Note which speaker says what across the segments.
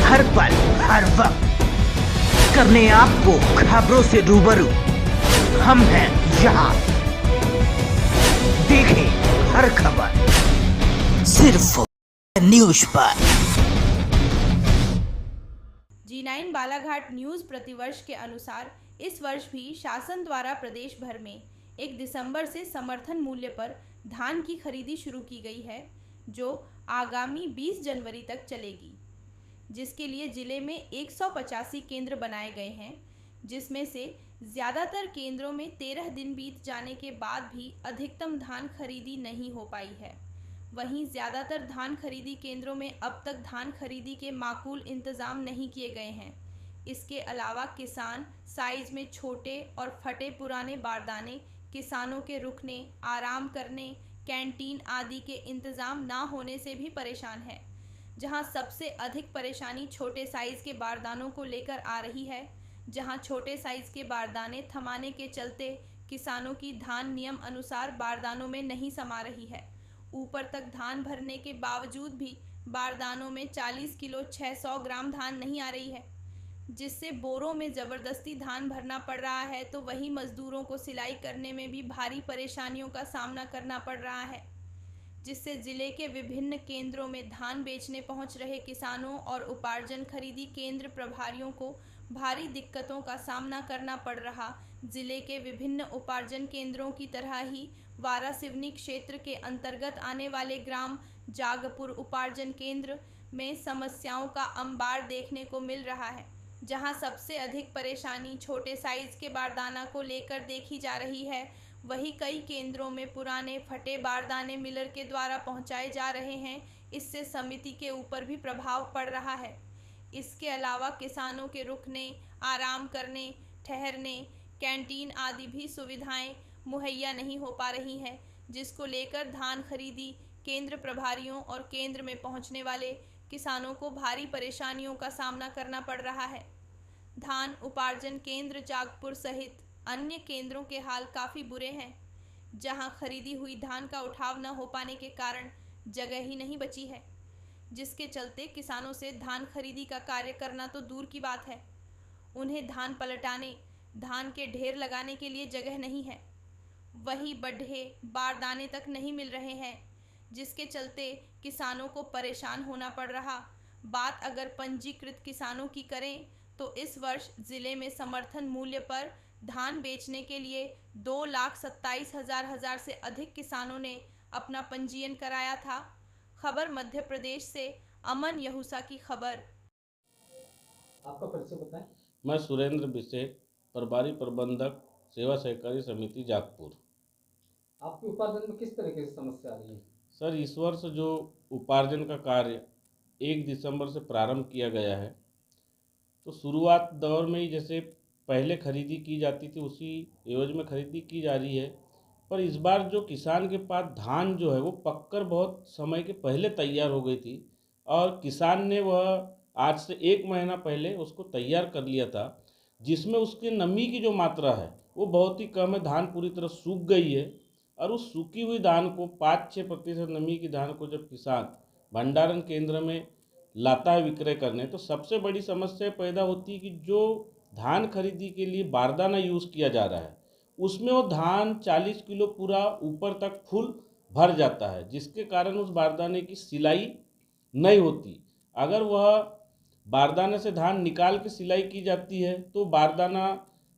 Speaker 1: हर पल हर वक्त करने आपको खबरों से रूबरू। हम हैं यहाँ, देखें हर खबर सिर्फ न्यूज पर।
Speaker 2: G9 बालाघाट न्यूज प्रतिवर्ष के अनुसार इस वर्ष भी शासन द्वारा प्रदेश भर में 1 दिसंबर से समर्थन मूल्य पर धान की खरीदी शुरू की गई है, जो आगामी 20 जनवरी तक चलेगी, जिसके लिए जिले में 185 केंद्र बनाए गए हैं, जिसमें से ज़्यादातर केंद्रों में 13 दिन बीत जाने के बाद भी अधिकतम धान खरीदी नहीं हो पाई है। वहीं ज़्यादातर धान खरीदी केंद्रों में अब तक धान खरीदी के माकूल इंतज़ाम नहीं किए गए हैं। इसके अलावा किसान साइज में छोटे और फटे पुराने बारदाने, किसानों के रुकने, आराम करने, कैंटीन आदि के इंतज़ाम ना होने से भी परेशान है। जहां सबसे अधिक परेशानी छोटे साइज़ के बारदानों को लेकर आ रही है, जहां छोटे साइज़ के बारदाने थमाने के चलते किसानों की धान नियम अनुसार बारदानों में नहीं समा रही है। ऊपर तक धान भरने के बावजूद भी बारदानों में 40 किलो 600 ग्राम धान नहीं आ रही है, जिससे बोरों में ज़बरदस्ती धान भरना पड़ रहा है। तो वहीं मजदूरों को सिलाई करने में भी भारी परेशानियों का सामना करना पड़ रहा है, जिससे जिले के विभिन्न केंद्रों में धान बेचने पहुंच रहे किसानों और उपार्जन खरीदी केंद्र प्रभारियों को भारी दिक्कतों का सामना करना पड़ रहा। जिले के विभिन्न उपार्जन केंद्रों की तरह ही वारा सिवनी क्षेत्र के अंतर्गत आने वाले ग्राम जागपुर उपार्जन केंद्र में समस्याओं का अंबार देखने को मिल रहा है, जहां सबसे अधिक परेशानी छोटे साइज के बारदाना को लेकर देखी जा रही है। वहीं कई केंद्रों में पुराने फटे बारदाने मिलर के द्वारा पहुंचाए जा रहे हैं, इससे समिति के ऊपर भी प्रभाव पड़ रहा है। इसके अलावा किसानों के रुकने, आराम करने, ठहरने, कैंटीन आदि भी सुविधाएं मुहैया नहीं हो पा रही हैं, जिसको लेकर धान खरीदी केंद्र प्रभारियों और केंद्र में पहुंचने वाले किसानों को भारी परेशानियों का सामना करना पड़ रहा है। धान उपार्जन केंद्र जागपुर सहित अन्य केंद्रों के हाल काफ़ी बुरे हैं, जहां खरीदी हुई धान का उठाव न हो पाने के कारण जगह ही नहीं बची है, जिसके चलते किसानों से धान खरीदी का कार्य करना तो दूर की बात है, उन्हें धान पलटाने, धान के ढेर लगाने के लिए जगह नहीं है। वहीं बड्ढे बारदाने तक नहीं मिल रहे हैं, जिसके चलते किसानों को परेशान होना पड़ रहा। बात अगर पंजीकृत किसानों की करें तो इस वर्ष जिले में समर्थन मूल्य पर धान बेचने के लिए 2,27,000 से अधिक किसानों ने अपना पंजीयन कराया था। खबर मध्य प्रदेश से अमन यहूसा की खबर।
Speaker 3: आपका परिचय बताएं।
Speaker 4: मैं सुरेंद्र बिसेठ, प्रभारी प्रबंधक सेवा सहकारी समिति जागपुर।
Speaker 3: आपके उपार्जन में किस तरीके की समस्या आ रही है?
Speaker 4: सर, इस वर्ष जो उपार्जन का कार्य 1 दिसंबर से प्रारंभ किया गया है, तो शुरुआत दौर में ही जैसे पहले खरीदी की जाती थी उसी एवज में खरीदी की जा रही है, पर इस बार जो किसान के पास धान जो है वो पककर बहुत समय के पहले तैयार हो गई थी और किसान ने वह आज से 1 महीना पहले उसको तैयार कर लिया था, जिसमें उसकी नमी की जो मात्रा है वो बहुत ही कम है। धान पूरी तरह सूख गई है और उस सूखी हुई धान को 5-6% नमी की धान को जब किसान भंडारण केंद्र में लाता है विक्रय करने, तो सबसे बड़ी समस्या पैदा होती है कि जो धान खरीदी के लिए बारदाना यूज़ किया जा रहा है उसमें वो धान 40 किलो पूरा ऊपर तक फुल भर जाता है, जिसके कारण उस बारदाने की सिलाई नहीं होती। अगर वह बारदाने से धान निकाल के सिलाई की जाती है तो बारदाना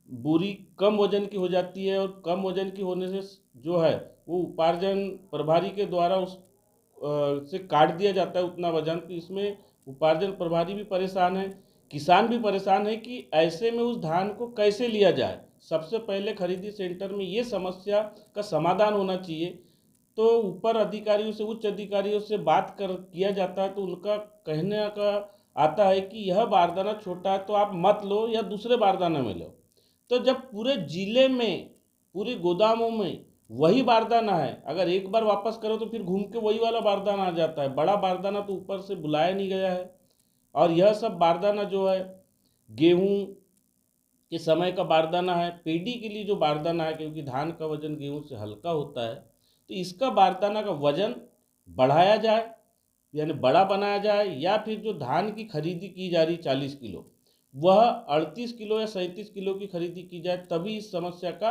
Speaker 4: बोरी कम वजन की हो जाती है और कम वजन की होने से जो है वो उपार्जन प्रभारी के द्वारा उस से काट दिया जाता है उतना वजन। तो इसमें उपार्जन प्रभारी भी परेशान है, किसान भी परेशान है कि ऐसे में उस धान को कैसे लिया जाए। सबसे पहले खरीदी सेंटर में ये समस्या का समाधान होना चाहिए। तो ऊपर अधिकारियों से, उच्च अधिकारियों से बात किया जाता है तो उनका कहने का आता है कि यह बारदाना छोटा है तो आप मत लो या दूसरे बारदाना में लो। तो जब पूरे जिले में पूरे गोदामों में वही बारदाना है, अगर एक बार वापस करो तो फिर घूम के वही वाला बारदाना आ जाता है। बड़ा बारदाना तो ऊपर से बुलाया नहीं गया है। और यह सब बारदाना जो है गेहूं के समय का बारदाना है, पेडी के लिए जो बारदाना है, क्योंकि धान का वजन गेहूं से हल्का होता है, तो इसका बारदाना का वजन बढ़ाया जाए यानी बड़ा बनाया जाए, या फिर जो धान की खरीदी की जा रही 40 किलो वह 38 किलो या 37 किलो की खरीदी की जाए, तभी इस समस्या का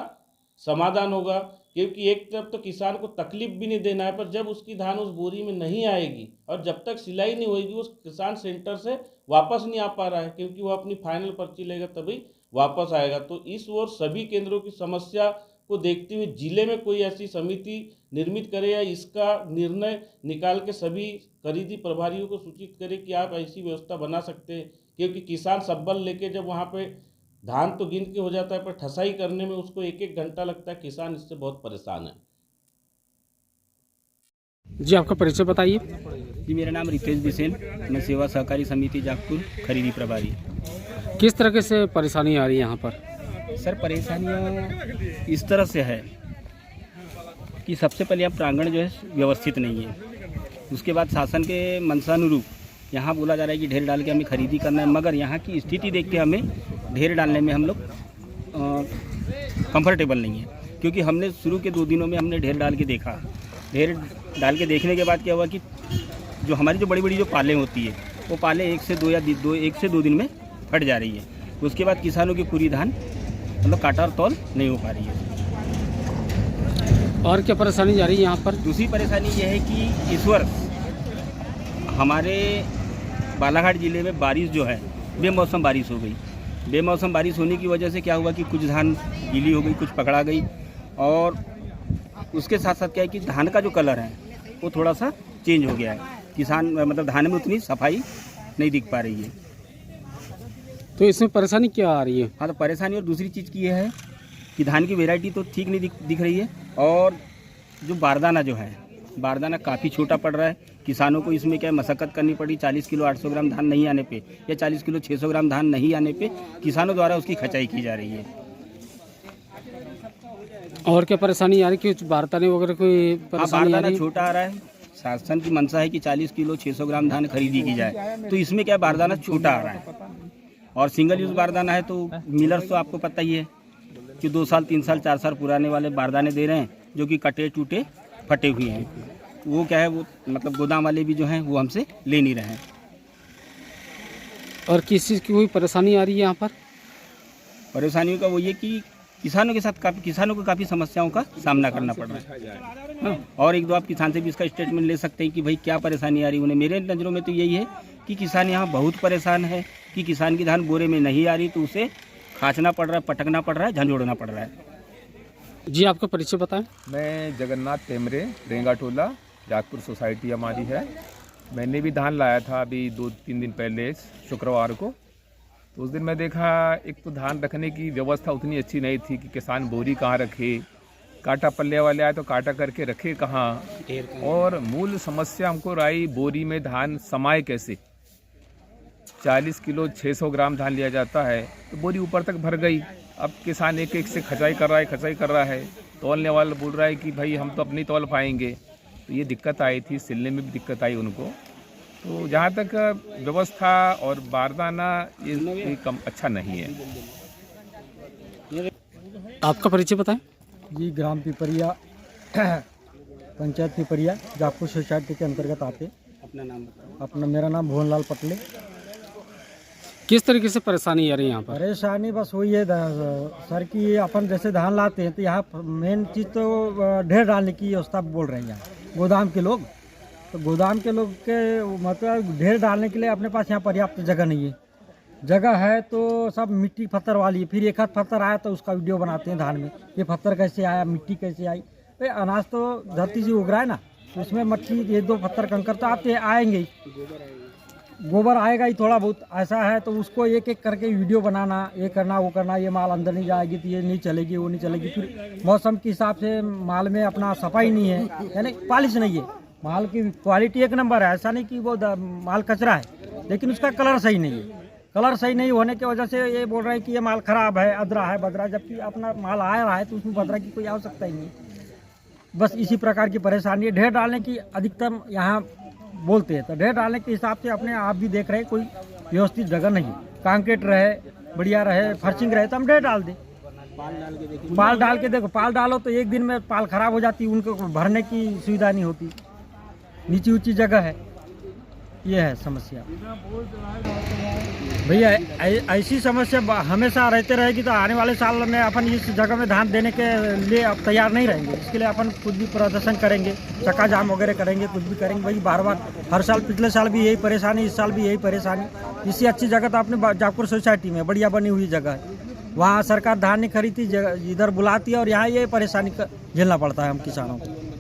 Speaker 4: समाधान होगा। क्योंकि एक तरफ तो किसान को तकलीफ भी नहीं देना है, पर जब उसकी धान उस बोरी में नहीं आएगी और जब तक सिलाई नहीं होगी उस किसान सेंटर से वापस नहीं आ पा रहा है, क्योंकि वो अपनी फाइनल पर्ची लेगा तभी वापस आएगा। तो इस ओर सभी केंद्रों की समस्या को देखते हुए जिले में कोई ऐसी समिति निर्मित करे या इसका निर्णय निकाल के सभी खरीदी प्रभारियों को सूचित करे कि आप ऐसी व्यवस्था बना सकते हैं। क्योंकि किसान सब्बल लेके जब वहाँ पे धान तो गिन के हो जाता है, पर ठसाई करने में उसको 1-1 घंटा लगता है। किसान इससे बहुत परेशान है।
Speaker 5: जी आपका परिचय बताइए।
Speaker 6: जी मेरा नाम रितेश बिसेन, मैं सेवा सहकारी समिति जागपुर खरीदी प्रभारी।
Speaker 5: किस तरह से परेशानी आ रही है यहाँ पर?
Speaker 6: सर परेशानियाँ इस तरह से है कि सबसे पहले यहाँ प्रांगण जो है व्यवस्थित नहीं है। उसके बाद शासन के मंशानुरूप यहाँ बोला जा रहा है कि ढेर डाल के हमें खरीदी करना है, मगर यहाँ की स्थिति देख के हमें ढेर डालने में हम लोग कंफर्टेबल नहीं है। क्योंकि हमने शुरू के 2 दिनों में हमने ढेर डाल के देखा। ढेर डाल के देखने के बाद क्या हुआ कि जो हमारी जो बड़ी बड़ी जो पालें होती है वो पालें 1 से 2 दिन में फट जा रही है। उसके बाद किसानों की पूरी धान मतलब काटा और तौल नहीं हो पा रही है।
Speaker 5: और क्या परेशानी जा रही है यहाँ पर?
Speaker 6: दूसरी परेशानी यह है कि इस वर्ष हमारे बालाघाट ज़िले में बारिश जो है बेमौसम बारिश हो गई। बेमौसम बारिश होने की वजह से क्या हुआ कि कुछ धान गीली हो गई, कुछ पकड़ा गई, और उसके साथ साथ क्या है कि धान का जो कलर है वो थोड़ा सा चेंज हो गया है। किसान मतलब धान में उतनी सफाई नहीं दिख पा रही है।
Speaker 5: तो इसमें परेशानी क्या आ रही है?
Speaker 6: हाँ, तो परेशानी और दूसरी चीज़ की यह है कि धान की वैरायटी तो ठीक नहीं दिख रही है, और जो बारदाना जो है बारदाना काफ़ी छोटा पड़ रहा है। किसानों को इसमें क्या मशक्क़त करनी पड़ी। 40 किलो 800 ग्राम धान नहीं आने पे या 40 किलो 600 ग्राम धान नहीं आने पे किसानों द्वारा उसकी खचाई की जा रही है।
Speaker 5: और क्या परेशानी आ रही है? कुछ बारदाने वगैरह कोई परेशानी आ
Speaker 6: बारदाना
Speaker 5: रही है?
Speaker 6: छोटा आ रहा है। शासन की मंशा है कि 40 किलो 600 ग्राम धान खरीदी की जाए, तो इसमें क्या बारदाना छोटा आ रहा है। और सिंगल यूज़ बारदाना है तो मिलर्स तो आपको पता ही है कि 2 साल 3 साल 4 साल पुराने वाले बारदाने दे रहे हैं, जो कि कटे टूटे फटे हुए हैं। वो क्या है, वो मतलब गोदाम वाले भी जो हैं वो हमसे ले नहीं रहे हैं।
Speaker 5: और किस चीज़ की कोई परेशानी आ रही है यहाँ पर?
Speaker 6: परेशानियों का वो ये कि किसानों के साथ किसानों को काफ़ी समस्याओं का सामना करना पड़ रहा है। हाँ, और 1-2 आप किसान से भी इसका स्टेटमेंट ले सकते हैं कि भाई क्या परेशानी आ रही है उन्हें। मेरे नज़रों में तो यही है कि किसान यहाँ बहुत परेशान है कि किसान की धान बोरे में नहीं आ रही, तो उसे खाँचना पड़ रहा है, पटकना पड़ रहा है, झंझोड़ना पड़ रहा है।
Speaker 5: जी आपका परिचय बताएं।
Speaker 7: मैं जगन्नाथ टेमरे, रेंगा टोला, जागपुर सोसाइटी हमारी है। मैंने भी धान लाया था अभी 2-3 दिन पहले शुक्रवार को। तो उस दिन मैं देखा एक तो धान रखने की व्यवस्था उतनी अच्छी नहीं थी कि किसान बोरी कहाँ रखे, काटा पल्ले वाले आए तो काटा करके रखे कहाँ, और मूल समस्या हमको रही बोरी में धान समाये कैसे। 40 किलो 600 ग्राम धान लिया जाता है तो बोरी ऊपर तक भर गई। अब किसान एक एक से खचाई कर रहा है। तौलने वाला बोल रहा है कि भाई हम तो अपनी तौल पाएंगे। तो ये दिक्कत आई थी, सिलने में भी दिक्कत आई उनको। तो जहाँ तक व्यवस्था और बारदाना ये कम अच्छा नहीं है।
Speaker 5: आपका परिचय बताएं।
Speaker 8: जी ग्राम पिपरिया पंचायत पिपरिया जागपुर सोसाइटी के अंतर्गत आते।
Speaker 6: अपना नाम बताओ।
Speaker 8: अपना मेरा नाम भुवनलाल पटले।
Speaker 5: किस तरीके से परेशानी आ रही है यहाँ पर?
Speaker 8: परेशानी बस वही है सर कि अपन जैसे धान लाते हैं तो यहाँ मेन चीज़ तो ढेर डालने की व्यवस्था बोल रहे हैं यहाँ गोदाम के लोग। तो गोदाम के लोग के मतलब ढेर डालने के लिए अपने पास यहाँ पर्याप्त जगह नहीं है। जगह है तो सब मिट्टी पत्थर वाली है। फिर एक आध पत्थर आया तो उसका वीडियो बनाते हैं धान में, ये पत्थर कैसे आया, मिट्टी कैसे आई। भाई अनाज तो धरती से उग रहा है ना, तो उसमें मट्टी 1-2 पत्थर कंकर तो आएंगे ही, गोबर आएगा ही थोड़ा बहुत। ऐसा है तो उसको एक एक करके वीडियो बनाना, ये करना वो करना, ये माल अंदर नहीं जाएगी तो ये नहीं चलेगी वो नहीं चलेगी। फिर मौसम के हिसाब से माल में अपना सफाई नहीं है, यानी पॉलिश नहीं है। माल की क्वालिटी 1 नंबर है, ऐसा नहीं कि वो माल कचरा है, लेकिन उसका कलर सही नहीं है। कलर सही नहीं होने की वजह से ये बोल रहे हैं कि ये माल ख़राब है, अदरा है, बदरा, जबकि अपना माल आ रहा है तो उसमें बदरा की कोई आवश्यकता ही नहीं। बस इसी प्रकार की परेशानी है। ढेर डालने की अधिकतम यहाँ बोलते हैं तो ढेर डालने के हिसाब से अपने आप भी देख रहे हैं कोई व्यवस्थित जगह नहीं है। कांक्रीट रहे, बढ़िया रहे, फर्शिंग रहे तो हम ढेर डाल दें। पाल डाल के देखो, पाल डालो तो एक दिन में पाल खराब हो जाती, उनको भरने की सुविधा नहीं होती। नीची ऊंची जगह है ये है समस्या भैया। ऐसी समस्या हमेशा रहते रहेगी तो आने वाले साल में अपन इस जगह में धान देने के लिए अब तैयार नहीं रहेंगे। इसके लिए अपन कुछ भी प्रदर्शन करेंगे, चक्का जाम वगैरह करेंगे, कुछ भी करेंगे भाई। बार बार हर साल, पिछले साल भी यही परेशानी, इस साल भी यही परेशानी। इससे अच्छी जगह तो अपने जागपुर सोसाइटी में बढ़िया बनी हुई जगह है, वहाँ सरकार धान नहीं खरीदती, इधर बुलाती है और यहाँ ये परेशानी झेलना पड़ता है हम किसानों को।